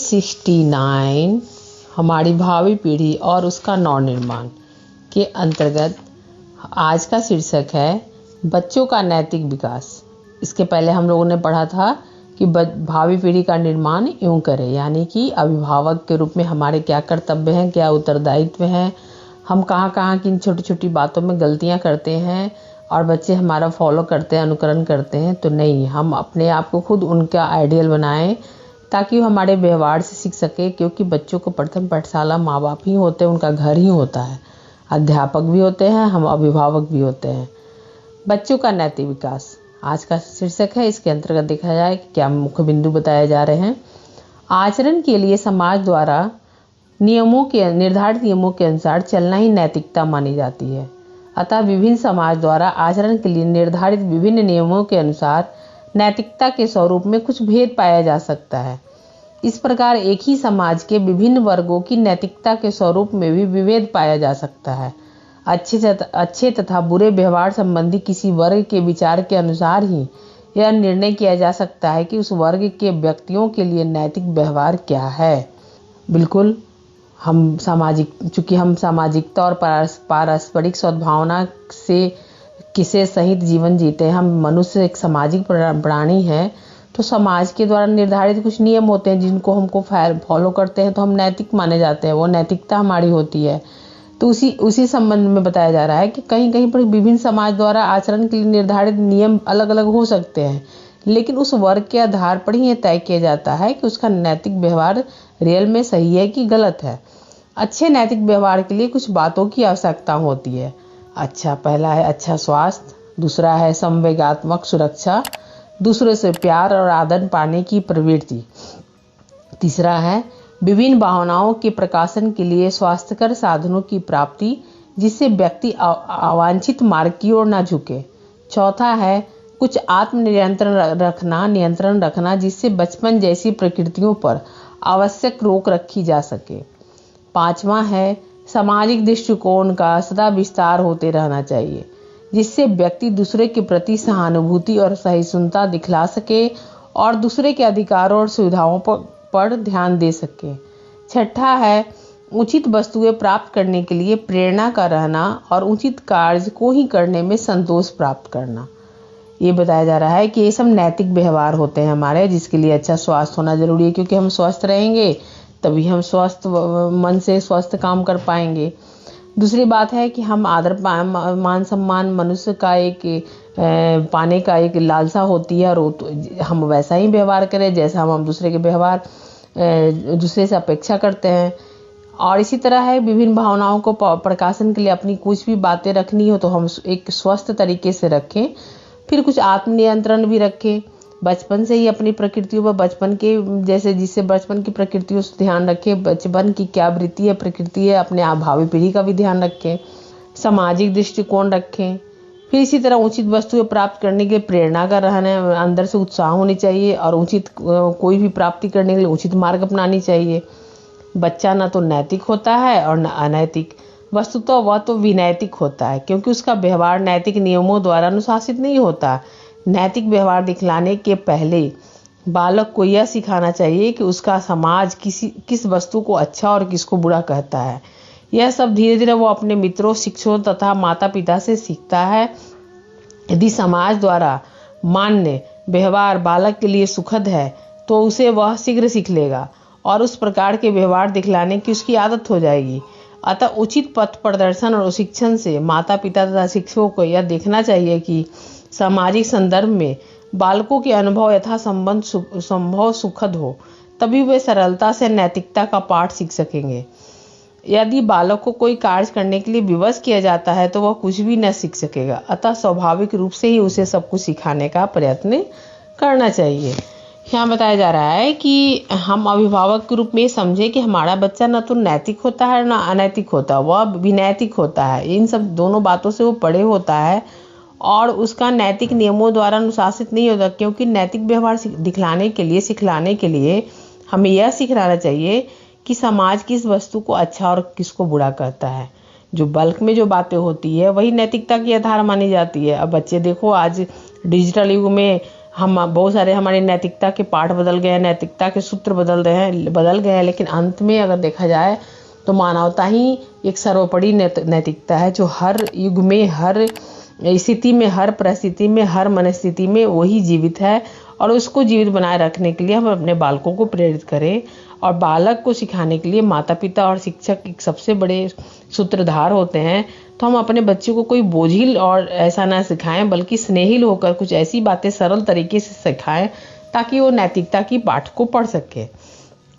69 हमारी भावी पीढ़ी और उसका नवनिर्माण के अंतर्गत आज का शीर्षक है बच्चों का नैतिक विकास। इसके पहले हम लोगों ने पढ़ा था कि भावी पीढ़ी का निर्माण यूँ करें, यानी कि अभिभावक के रूप में हमारे क्या कर्तव्य हैं, क्या उत्तरदायित्व हैं, हम कहाँ कहाँ किन छोटी छोटी बातों में गलतियाँ करते हैं और बच्चे हमारा फॉलो करते हैं, अनुकरण करते हैं। तो नहीं, हम अपने आप को खुद उनका आइडियल बनाएं ताकि वो हमारे व्यवहार से सीख सके, क्योंकि बच्चों को प्रथम पाठशाला माँ बाप ही होते हैं, उनका घर ही होता है। अध्यापक भी होते हैं, हम अभिभावक भी होते हैं। बच्चों का नैतिक विकास आज का शीर्षक है। इसके अंतर्गत देखा जाए कि क्या मुख्य बिंदु बताए जा रहे हैं। आचरण के लिए समाज द्वारा निर्धारित नियमों के अनुसार चलना ही नैतिकता मानी जाती है। अतः विभिन्न समाज द्वारा आचरण के लिए निर्धारित विभिन्न नियमों के अनुसार नैतिकता के स्वरूप में कुछ भेद पाया जा सकता है। इस प्रकार एक ही समाज के विभिन्न वर्गों की नैतिकता के स्वरूप में भी विभेद पाया जा सकता है। अच्छे तथा बुरे व्यवहार संबंधी किसी वर्ग के विचार के अनुसार ही यह निर्णय किया जा सकता है कि उस वर्ग के व्यक्तियों के लिए नैतिक व्यवहार क्या है। बिल्कुल, चूँकि हम सामाजिकता और पारस्परिक सद्भावना से सहित जीवन जीते हैं, हम मनुष्य एक सामाजिक प्राणी हैं, तो समाज के द्वारा निर्धारित कुछ नियम होते हैं जिनको हमको फॉलो करते हैं तो हम नैतिक माने जाते हैं, वो नैतिकता हमारी होती है। तो उसी संबंध में बताया जा रहा है कि कहीं कहीं पर विभिन्न समाज द्वारा आचरण के लिए निर्धारित नियम अलग अलग हो सकते हैं, लेकिन उस वर्ग के आधार पर ही यह तय किया जाता है कि उसका नैतिक व्यवहार रियल में सही है कि गलत है। अच्छे नैतिक व्यवहार के लिए कुछ बातों की आवश्यकता होती है। पहला है अच्छा स्वास्थ्य, दूसरा है संवेगात्मक सुरक्षा, दूसरे से प्यार और आदर पाने की प्रवृत्ति, तीसरा है विभिन्न भावनाओं के प्रकाशन के लिए स्वास्थ्यकर साधनों की प्राप्ति जिससे व्यक्ति अवांछित मार्ग की ओर न झुके, चौथा है कुछ आत्म नियंत्रण रखना जिससे बचपन जैसी प्रकृतियों पर आवश्यक रोक रखी जा सके, पांचवा है सामाजिक दृष्टिकोण का सदा विस्तार होते रहना चाहिए जिससे व्यक्ति दूसरे के प्रति सहानुभूति और सहिष्णुता दिखला सके और दूसरे के अधिकारों और सुविधाओं पर ध्यान दे सके, छठा है उचित वस्तुएं प्राप्त करने के लिए प्रेरणा का रहना और उचित कार्य को ही करने में संतोष प्राप्त करना। ये बताया जा रहा है कि ये सब नैतिक व्यवहार होते हैं हमारे, जिसके लिए अच्छा स्वास्थ्य होना जरूरी है, क्योंकि हम स्वस्थ रहेंगे तभी हम स्वस्थ मन से स्वस्थ काम कर पाएंगे। दूसरी बात है कि हम आदर मान सम्मान मनुष्य का एक पाने का एक लालसा होती है और हम वैसा ही व्यवहार करें जैसा हम दूसरे के व्यवहार दूसरे से अपेक्षा करते हैं। और इसी तरह है विभिन्न भावनाओं को प्रकाशन के लिए अपनी कुछ भी बातें रखनी हो तो हम एक स्वस्थ तरीके से रखें, फिर कुछ आत्मनियंत्रण भी रखें, बचपन से ही अपनी प्रकृतियों पर बचपन के जैसे जिससे बचपन की प्रकृतियों से ध्यान रखें, बचपन की क्या वृत्ति है प्रकृति है, अपने भावी पीढ़ी का भी ध्यान रखें, सामाजिक दृष्टिकोण रखें, फिर इसी तरह उचित वस्तुएं प्राप्त करने के लिए प्रेरणा का रहना, अंदर से उत्साह होनी चाहिए और उचित कोई भी प्राप्ति करने के लिए उचित मार्ग अपनानी चाहिए। बच्चा न तो नैतिक होता है और न अनैतिक, वस्तुतः वह तो विनैतिक होता है क्योंकि उसका व्यवहार नैतिक नियमों द्वारा अनुशासित नहीं होता। नैतिक व्यवहार दिखलाने के पहले बालक को यह सिखाना चाहिए कि उसका समाज किस वस्तु को अच्छा और किसको बुरा कहता है। यह सब धीरे धीरे वो अपने मित्रों, शिक्षकों तथा माता पिता से सीखता है। यदि समाज द्वारा मान्य व्यवहार बालक के लिए सुखद है तो उसे वह शीघ्र सीख लेगा और उस प्रकार के व्यवहार दिखलाने की उसकी आदत हो जाएगी। अतः उचित पथ प्रदर्शन और शिक्षण से माता पिता तथा शिक्षकों को यह देखना चाहिए कि सामाजिक संदर्भ में बालकों के अनुभव संभव सुखद हो, तभी वे सरलता से नैतिकता का पाठ सीख सकेंगे। यदि बालक को कोई कार्य करने के लिए विवश किया जाता है तो वह कुछ भी न सीख सकेगा। अतः स्वाभाविक रूप से ही उसे सब कुछ सिखाने का प्रयत्न करना चाहिए। यहाँ बताया जा रहा है कि हम अभिभावक के रूप में समझे कि हमारा बच्चा न तो नैतिक होता है न अनैतिक होता, वह विनैतिक होता है। इन सब दोनों बातों से वो परे होता है और उसका नैतिक नियमों द्वारा अनुशासित नहीं होता, क्योंकि नैतिक व्यवहार सिखलाने के लिए हमें यह सिखाना चाहिए कि समाज किस वस्तु को अच्छा और किसको बुरा कहता है। जो बल्क में जो बातें होती है वही नैतिकता की आधार मानी जाती है। अब बच्चे देखो, आज डिजिटल युग में हम बहुत सारे हमारे नैतिकता के पाठ बदल गए हैं, नैतिकता के सूत्र बदल गए हैं, लेकिन अंत में अगर देखा जाए तो मानवता ही एक सर्वोपरि नैतिकता है, जो हर युग में, हर स्थिति में, हर परिस्थिति में, हर मनस्थिति में वही जीवित है। और उसको जीवित बनाए रखने के लिए हम अपने बालकों को प्रेरित करें, और बालक को सिखाने के लिए माता पिता और शिक्षक एक सबसे बड़े सूत्रधार होते हैं। तो हम अपने बच्चे को कोई बोझिल और ऐसा ना सिखाएं, बल्कि स्नेहिल होकर कुछ ऐसी बातें सरल तरीके से सिखाएं ताकि वो नैतिकता की पाठ को पढ़ सके।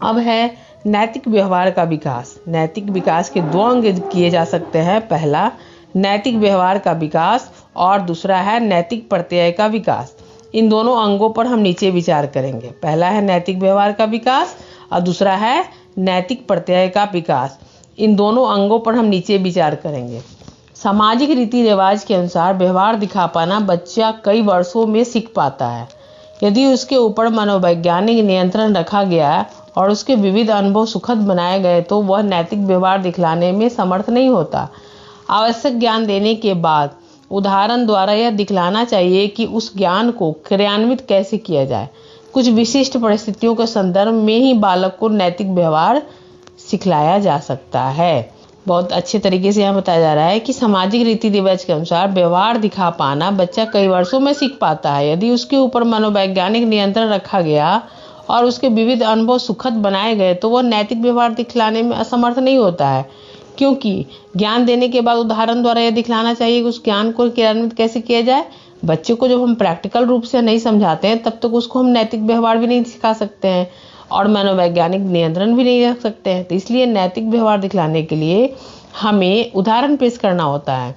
अब है नैतिक व्यवहार का विकास। नैतिक विकास के 2 अंग किए जा सकते हैं। पहला नैतिक व्यवहार का विकास और दूसरा है नैतिक प्रत्यय का विकास। इन दोनों अंगों पर हम नीचे विचार करेंगे। पहला है नैतिक व्यवहार का विकास और दूसरा है नैतिक प्रत्यय का विकास। इन दोनों अंगों पर हम नीचे विचार करेंगे। सामाजिक रीति रिवाज के अनुसार व्यवहार दिखा पाना बच्चा कई वर्षों में सीख पाता है। यदि उसके ऊपर मनोवैज्ञानिक नियंत्रण रखा गया और उसके विविध अनुभव सुखद बनाए गए तो वह नैतिक व्यवहार दिखलाने में समर्थ नहीं होता। आवश्यक ज्ञान देने के बाद उदाहरण द्वारा यह दिखलाना चाहिए कि उस ज्ञान को क्रियान्वित कैसे किया जाए। कुछ विशिष्ट परिस्थितियों के संदर्भ में ही बालक को नैतिक व्यवहार सिखलाया जा सकता है। बहुत अच्छे तरीके से यहाँ बताया जा रहा है कि सामाजिक रीति रिवाज के अनुसार व्यवहार दिखा पाना बच्चा कई वर्षों में सीख पाता है। यदि उसके ऊपर मनोवैज्ञानिक नियंत्रण रखा गया और उसके विविध अनुभव सुखद बनाए गए तो वह नैतिक व्यवहार दिखलाने में असमर्थ नहीं होता है, क्योंकि ज्ञान देने के बाद उदाहरण द्वारा यह दिखलाना चाहिए कि उस ज्ञान को क्रियान्वित कैसे किया जाए। बच्चे को जब हम प्रैक्टिकल रूप से नहीं समझाते हैं तब तक उसको हम नैतिक व्यवहार भी नहीं सिखा सकते हैं और मनोवैज्ञानिक नियंत्रण भी नहीं रख सकते हैं। तो इसलिए नैतिक व्यवहार दिखलाने के लिए हमें उदाहरण पेश करना होता है।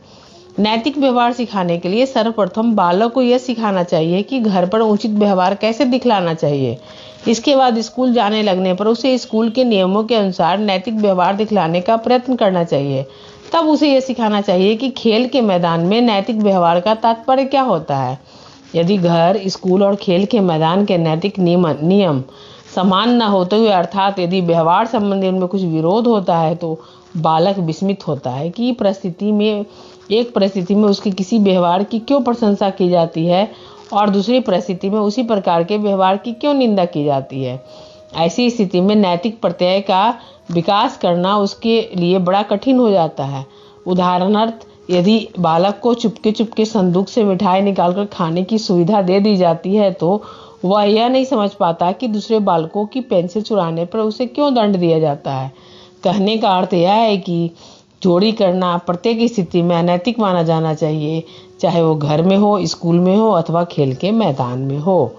नैतिक व्यवहार सिखाने के लिए सर्वप्रथम बालक को यह सिखाना चाहिए कि घर पर उचित व्यवहार कैसे दिखलाना चाहिए। इसके बाद स्कूल जाने लगने पर उसे स्कूल के नियमों के अनुसार नैतिक व्यवहार दिखलाने का प्रयत्न करना चाहिए। तब उसे यह सिखाना चाहिए कि खेल के मैदान में नैतिक व्यवहार का तात्पर्य क्या होता है। यदि घर, स्कूल और खेल के मैदान के नैतिक नियम समान न होते हुए, अर्थात यदि व्यवहार संबंधी उनमें कुछ विरोध होता है, तो बालक विस्मित होता है कि एक परिस्थिति में उसके किसी व्यवहार की क्यों प्रशंसा की जाती है और दूसरी परिस्थिति में उसी प्रकार के व्यवहार की क्यों निंदा की जाती है। ऐसी स्थिति में नैतिक प्रत्यय का विकास करना उसके लिए बड़ा कठिन हो जाता है। उदाहरणार्थ, यदि बालक को चुपके चुपके संदूक से मिठाई निकालकर खाने की सुविधा दे दी जाती है तो वह यह नहीं समझ पाता कि दूसरे बालकों की पेंसिल चुराने पर उसे क्यों दंड दिया जाता है। कहने का अर्थ यह है कि चोरी करना प्रत्येक स्थिति में अनैतिक माना जाना चाहिए, चाहे वो घर में हो, स्कूल में हो अथवा खेल के मैदान में हो।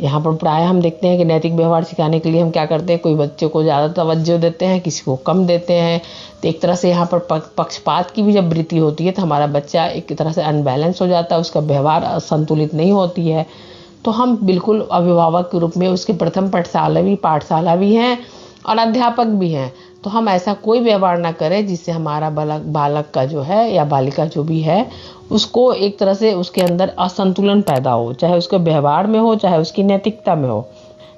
यहाँ पर प्राय हम देखते हैं कि नैतिक व्यवहार सिखाने के लिए हम क्या करते हैं, कोई बच्चों को ज़्यादा तवज्जो देते हैं, किसी को कम देते हैं। तो एक तरह से यहाँ पर पक्षपात की भी जब वृत्ति होती है तो हमारा बच्चा एक तरह से अनबैलेंस हो जाता है, उसका व्यवहार असंतुलित नहीं होती है। तो हम बिल्कुल अभिभावक के रूप में उसके प्रथम पाठशाला भी हैं और अध्यापक भी हैं। तो हम ऐसा कोई व्यवहार ना करें जिससे हमारा बालक का जो है या बालिका जो भी है उसको एक तरह से उसके अंदर असंतुलन पैदा हो, चाहे उसके व्यवहार में हो चाहे उसकी नैतिकता में हो।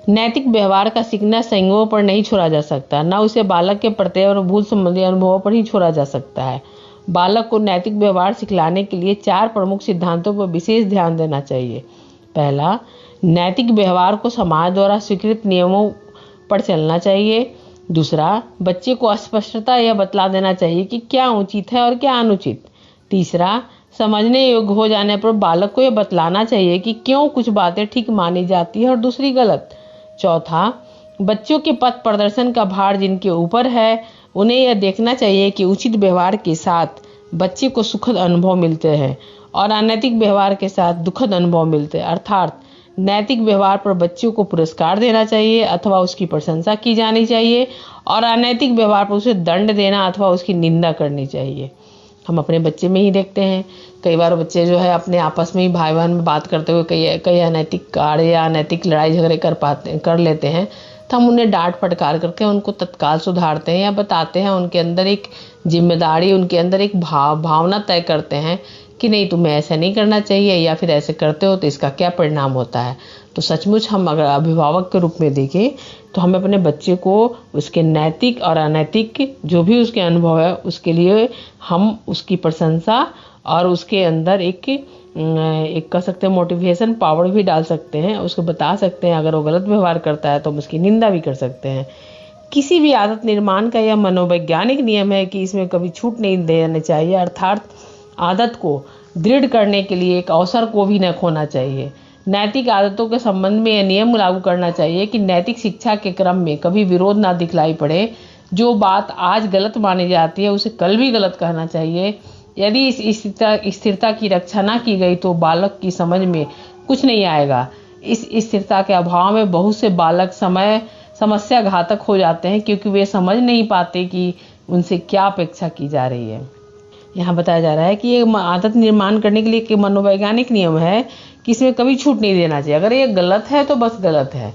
नैतिक व्यवहार का सीखना संयोगों पर नहीं छोड़ा जा सकता, न उसे बालक के प्रत्यय और भूल संबंधी अनुभवों पर ही छोड़ा जा सकता है। बालक को नैतिक व्यवहार सिखलाने के लिए 4 प्रमुख सिद्धांतों पर विशेष ध्यान देना चाहिए। पहला, नैतिक व्यवहार को समाज द्वारा स्वीकृत नियमों पर चलना चाहिए। दूसरा, बच्चे को स्पष्टता यह बतला देना चाहिए कि क्या उचित है और क्या अनुचित। तीसरा, समझने योग्य हो जाने पर बालक को यह बतलाना चाहिए कि क्यों कुछ बातें ठीक मानी जाती है और दूसरी गलत। चौथा, बच्चों के पथ प्रदर्शन का भार जिनके ऊपर है उन्हें यह देखना चाहिए कि उचित व्यवहार के साथ बच्चे को सुखद अनुभव मिलते हैं और अनैतिक व्यवहार के साथ दुखद अनुभव मिलते हैं। अर्थात नैतिक व्यवहार पर बच्चों को पुरस्कार देना चाहिए अथवा उसकी प्रशंसा की जानी चाहिए और अनैतिक व्यवहार पर उसे दंड देना अथवा उसकी निंदा करनी चाहिए। हम अपने बच्चे में ही देखते हैं, कई बार बच्चे जो है अपने आपस में ही भाई बहन में बात करते हुए कई अनैतिक कार्य या अनैतिक लड़ाई झगड़े कर लेते हैं। तो हम उन्हें डांट फटकार करके उनको तत्काल सुधारते हैं या बताते हैं, उनके अंदर एक जिम्मेदारी, उनके अंदर एक भावना तय करते हैं कि नहीं तुम्हें ऐसा नहीं करना चाहिए या फिर ऐसे करते हो तो इसका क्या परिणाम होता है। तो सचमुच हम अगर अभिभावक के रूप में देखें तो हमें अपने बच्चे को उसके नैतिक और अनैतिक जो भी उसके अनुभव है उसके लिए हम उसकी प्रशंसा और उसके अंदर एक कह सकते हैं मोटिवेशन पावर भी डाल सकते हैं, उसको बता सकते हैं अगर वो गलत व्यवहार करता है तो हम उसकी निंदा भी कर सकते हैं। किसी भी आदत निर्माण का यह मनोवैज्ञानिक नियम है कि इसमें कभी छूट नहीं देना चाहिए, अर्थात आदत को दृढ़ करने के लिए एक अवसर को भी न खोना चाहिए। नैतिक आदतों के संबंध में यह नियम लागू करना चाहिए कि नैतिक शिक्षा के क्रम में कभी विरोध ना दिखलाई पड़े। जो बात आज गलत मानी जाती है उसे कल भी गलत कहना चाहिए। यदि इस स्थिरता की रक्षा ना की गई तो बालक की समझ में कुछ नहीं आएगा। इस स्थिरता के अभाव में बहुत से बालक समस्या घातक हो जाते हैं, क्योंकि वे समझ नहीं पाते कि उनसे क्या अपेक्षा की जा रही है। यहाँ बताया जा रहा है कि ये आदत निर्माण करने के लिए एक मनोवैज्ञानिक नियम है कि इसमें कभी छूट नहीं देना चाहिए। अगर ये गलत है तो बस गलत है।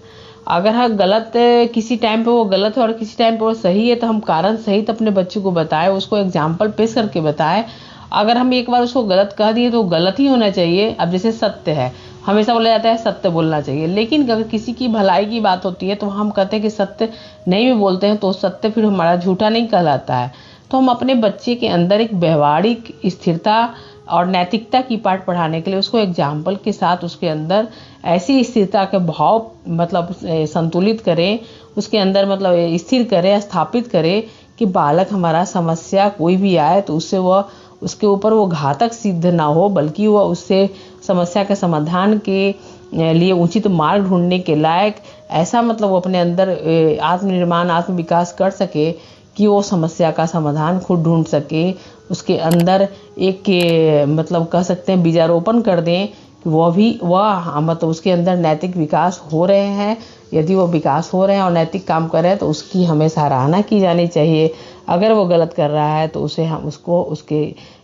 अगर हाँ गलत किसी टाइम पे वो गलत है और किसी टाइम पे वो सही है तो हम कारण सहित अपने बच्चे को बताएं, उसको एग्जाम्पल पेश करके बताएं। अगर हम एक बार उसको गलत कह दिए तो गलत ही होना चाहिए। अब जैसे सत्य है, हमेशा बोला जाता है सत्य बोलना चाहिए, लेकिन अगर किसी की भलाई की बात होती है तो हम कहते हैं कि सत्य नहीं भी बोलते हैं तो सत्य फिर हमारा झूठा नहीं कहलाता है। तो हम अपने बच्चे के अंदर एक व्यवहारिक स्थिरता और नैतिकता की पाठ पढ़ाने के लिए उसको एग्जाम्पल के साथ उसके अंदर ऐसी स्थिरता के भाव मतलब संतुलित करें, उसके अंदर मतलब स्थिर करें, स्थापित करें कि बालक हमारा समस्या कोई भी आए तो उससे वह उसके ऊपर वो घातक सिद्ध ना हो, बल्कि वह उससे समस्या के समाधान के लिए उचित मार्ग ढूंढने के लायक ऐसा मतलब वो अपने अंदर आत्मनिर्माण आत्म विकास कर सके कि वो समस्या का समाधान खुद ढूंढ सके। उसके अंदर एक मतलब कह सकते हैं बीजारोपण कर दें कि वह मतलब उसके अंदर नैतिक विकास हो रहे हैं। यदि वो विकास हो रहे हैं और नैतिक काम कर रहे हैं तो उसकी हमें सराहना की जानी चाहिए। अगर वो गलत कर रहा है तो उसे हम उसको उसके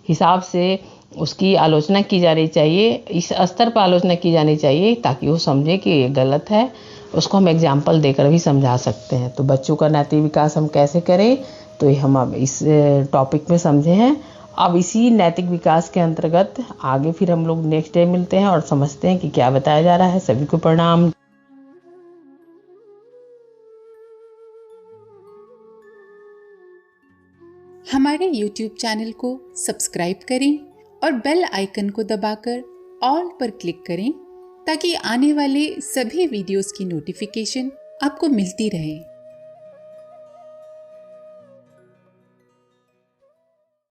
हिसाब से उसकी आलोचना की जानी चाहिए, इस स्तर पर आलोचना की जानी चाहिए ताकि वो समझे कि ये गलत है। उसको हम एग्जाम्पल देकर भी समझा सकते हैं। तो बच्चों का नैतिक विकास हम कैसे करें, तो ये हम अब इस टॉपिक में समझे हैं। अब इसी नैतिक विकास के अंतर्गत आगे फिर हम लोग नेक्स्ट डे मिलते हैं और समझते हैं कि क्या बताया जा रहा है। सभी को प्रणाम। हमारे YouTube चैनल को सब्सक्राइब करें और बेल आइकन को दबाकर ऑल पर क्लिक करें ताकि आने वाले सभी वीडियोस की नोटिफिकेशन आपको मिलती रहे।